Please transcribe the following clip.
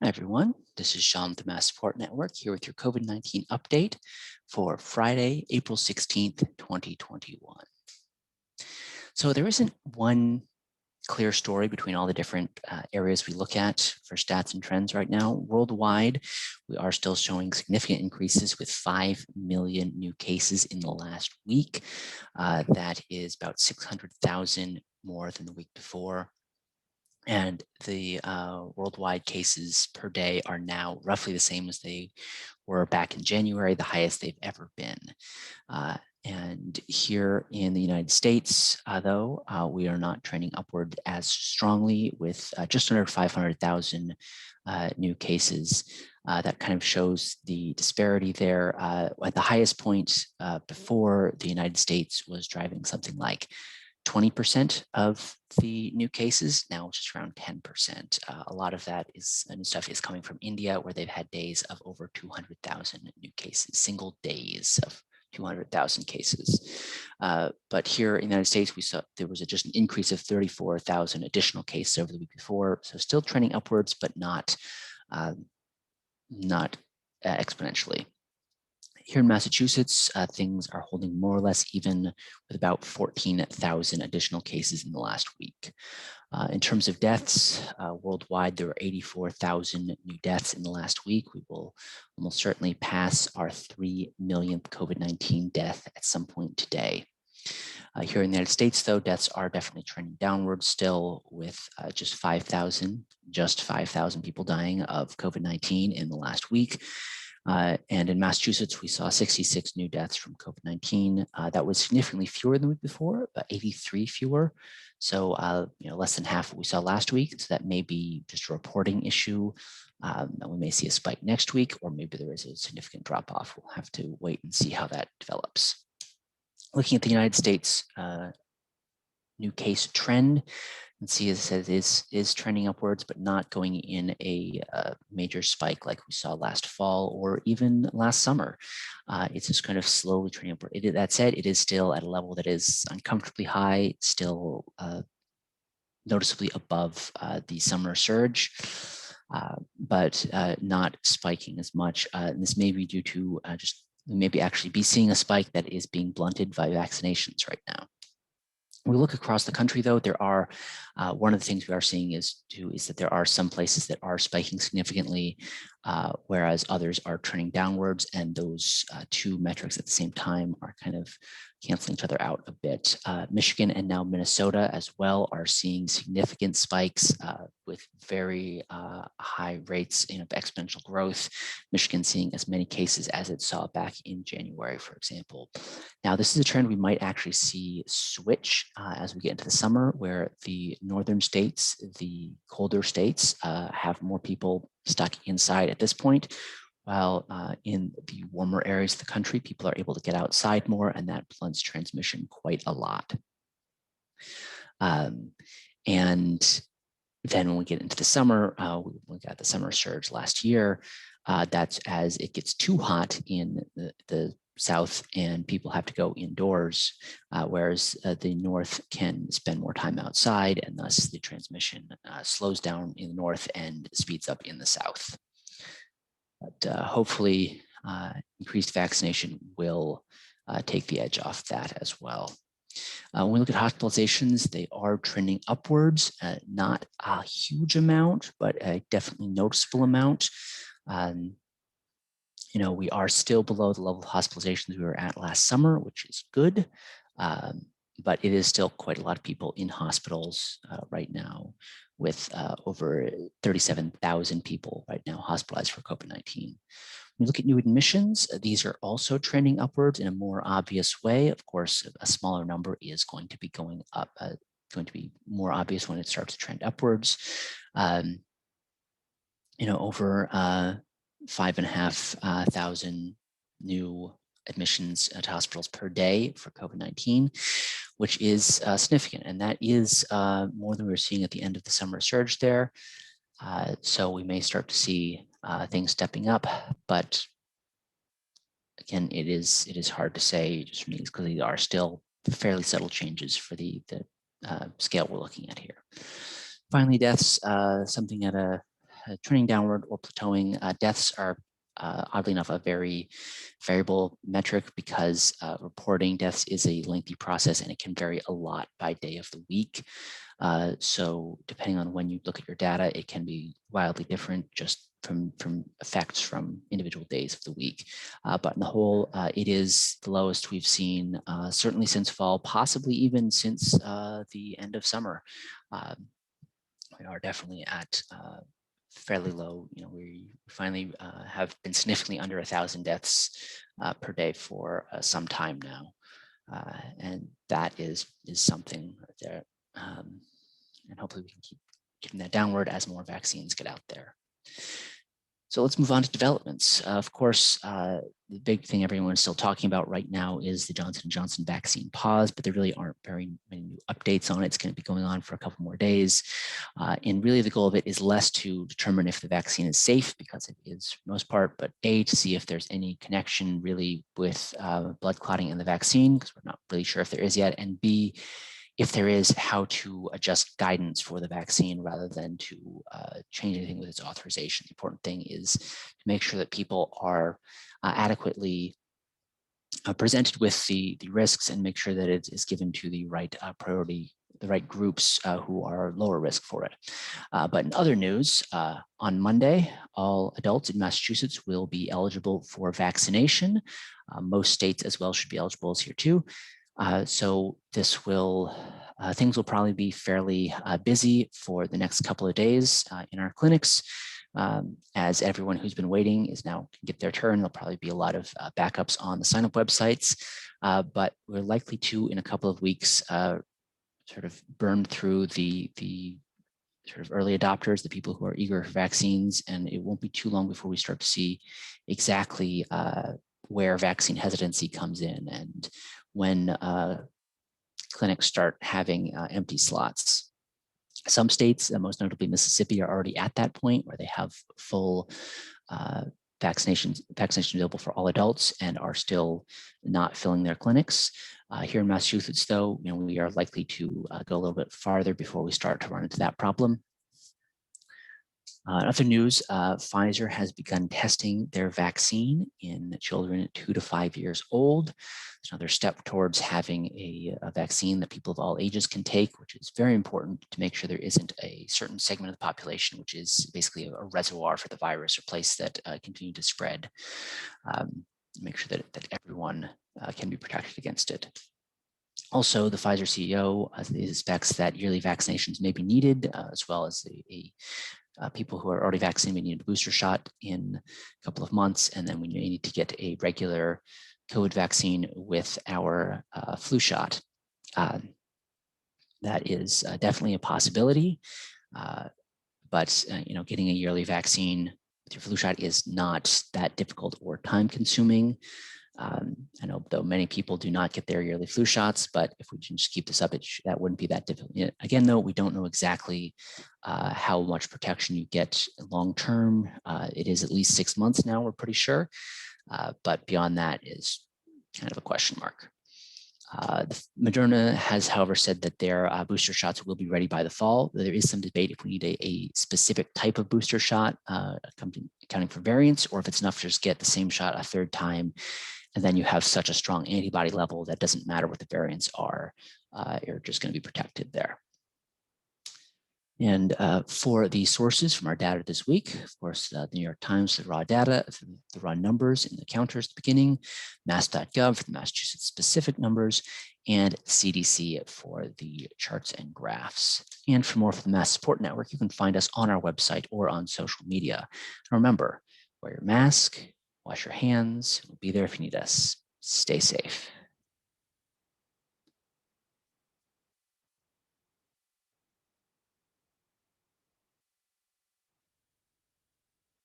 Hi everyone, this is Sean with the MassSupport Network here with your COVID-19 update for Friday, April 16th, 2021. So there isn't one clear story between all the different areas we look at for stats and trends right now. Worldwide, we are still showing significant increases with 5 million new cases in the last week. That is about 600,000 more than the week before. And the worldwide cases per day are now roughly the same as they were back in January, the highest they've ever been. And here in the United States, though, we are not trending upward as strongly with just under 500,000 new cases. That kind of shows the disparity there. At the highest point before, the United States was driving something like 20% of the new cases, now just around 10%. A lot of that new stuff is coming from India, where they've had days of over 200,000 new cases, single days of 200,000 cases. But here in the United States, we saw there was just an increase of 34,000 additional cases over the week before. So still trending upwards, but not exponentially. Here in Massachusetts, things are holding more or less even with about 14,000 additional cases in the last week. In terms of deaths, worldwide, there were 84,000 new deaths in the last week. We will almost certainly pass our 3 millionth COVID-19 death at some point today. Here in the United States, though, deaths are definitely trending downward still with just 5,000 people dying of COVID-19 in the last week. And in Massachusetts, we saw 66 new deaths from COVID-19. That was significantly fewer than the week before, 83 fewer. So, less than half what we saw last week. So that may be just a reporting issue. We may see a spike next week, or maybe there is a significant drop off. We'll have to wait and see how that develops. Looking at the United States new case trend, and see, as I said, is trending upwards, but not going in a major spike like we saw last fall or even last summer. It's just kind of slowly trending upward. That said, it is still at a level that is uncomfortably high, still noticeably above the summer surge, but not spiking as much. And this may be due to maybe actually be seeing a spike that is being blunted by vaccinations right now. When we look across the country, though, there are one of the things we are seeing is that there are some places that are spiking significantly, whereas others are trending downwards, and those two metrics at the same time are kind of canceling each other out a bit. Michigan and now Minnesota as well are seeing significant spikes with very high rates of exponential growth. Michigan seeing as many cases as it saw back in January, for example. Now, this is a trend we might actually see switch as we get into the summer, where the northern states, the colder states, have more people stuck inside at this point, while in the warmer areas of the country, people are able to get outside more, and that blunts transmission quite a lot. And then when we get into the summer, we got the summer surge last year. That's as it gets too hot in the south and people have to go indoors, whereas the north can spend more time outside, and thus the transmission slows down in the north and speeds up in the south. But hopefully increased vaccination will take the edge off that as well. When we look at hospitalizations, they are trending upwards, not a huge amount, but a definitely noticeable amount. We are still below the level of hospitalizations we were at last summer, which is good, but it is still quite a lot of people in hospitals right now, with over 37,000 people right now hospitalized for COVID-19. When we look at new admissions, these are also trending upwards in a more obvious way. Of course, a smaller number is going to be going up, going to be more obvious when it starts to trend upwards. Over 5,500 new admissions to hospitals per day for COVID-19, which is significant. And that is more than we were seeing at the end of the summer surge there. So we may start to see things stepping up, but again, it is hard to say just from these, because these are still fairly subtle changes for the scale we're looking at here. Finally, deaths, something at a trending downward or plateauing. Deaths are oddly enough a very variable metric because reporting deaths is a lengthy process and it can vary a lot by day of the week. So depending on when you look at your data, it can be wildly different just from effects from individual days of the week. But in the whole, it is the lowest we've seen certainly since fall, possibly even since the end of summer. We are definitely at fairly low. We finally have been significantly under 1,000 deaths per day for some time now. And that is something that, and hopefully we can keep keeping that downward as more vaccines get out there. So let's move on to developments. Of course, the big thing everyone is still talking about right now is the Johnson & Johnson vaccine pause, but there really aren't very many new updates on it. It's going to be going on for a couple more days. And really the goal of it is less to determine if the vaccine is safe, because it is for the most part, but A, to see if there's any connection really with blood clotting in the vaccine, because we're not really sure if there is yet, and B, if there is, how to adjust guidance for the vaccine rather than to change anything with its authorization. The important thing is to make sure that people are adequately presented with the risks and make sure that it is given to the right priority, the right groups who are lower risk for it. But in other news, on Monday, all adults in Massachusetts will be eligible for vaccination. Most states as well should be eligible as here too. So this will, things will probably be fairly busy for the next couple of days in our clinics. As everyone who's been waiting is now can get their turn. There'll probably be a lot of backups on the sign-up websites, but we're likely to, in a couple of weeks, sort of burn through the sort of early adopters, the people who are eager for vaccines, and it won't be too long before we start to see exactly where vaccine hesitancy comes in and when clinics start having empty slots. Some states, most notably Mississippi, are already at that point where they have full vaccination available for all adults and are still not filling their clinics. Here in Massachusetts, though, we are likely to go a little bit farther before we start to run into that problem. In other news, Pfizer has begun testing their vaccine in children 2 to 5 years old. It's another step towards having a vaccine that people of all ages can take, which is very important to make sure there isn't a certain segment of the population, which is basically a reservoir for the virus or place that continue to spread. Make sure that everyone can be protected against it. Also, the Pfizer CEO expects that yearly vaccinations may be needed, as well as people who are already vaccinated may need a booster shot in a couple of months, and then we may need to get a regular COVID vaccine with our flu shot. That is definitely a possibility, but getting a yearly vaccine with your flu shot is not that difficult or time-consuming. I know, though, many people do not get their yearly flu shots, but if we can just keep this up, that wouldn't be that difficult. Again, though, we don't know exactly how much protection you get long-term. It is at least 6 months now, we're pretty sure, but beyond that is kind of a question mark. Moderna has, however, said that their booster shots will be ready by the fall. There is some debate if we need a specific type of booster shot, accounting for variants, or if it's enough to just get the same shot a third time, and then you have such a strong antibody level that doesn't matter what the variants are, you're just going to be protected there. And for the sources from our data this week, of course, the New York Times, the raw data, the raw numbers in the counters at the beginning, mass.gov for the Massachusetts specific numbers, and CDC for the charts and graphs. And for more from the MassSupport Network, you can find us on our website or on social media. And remember, wear your mask, wash your hands, we'll be there if you need us. Stay safe.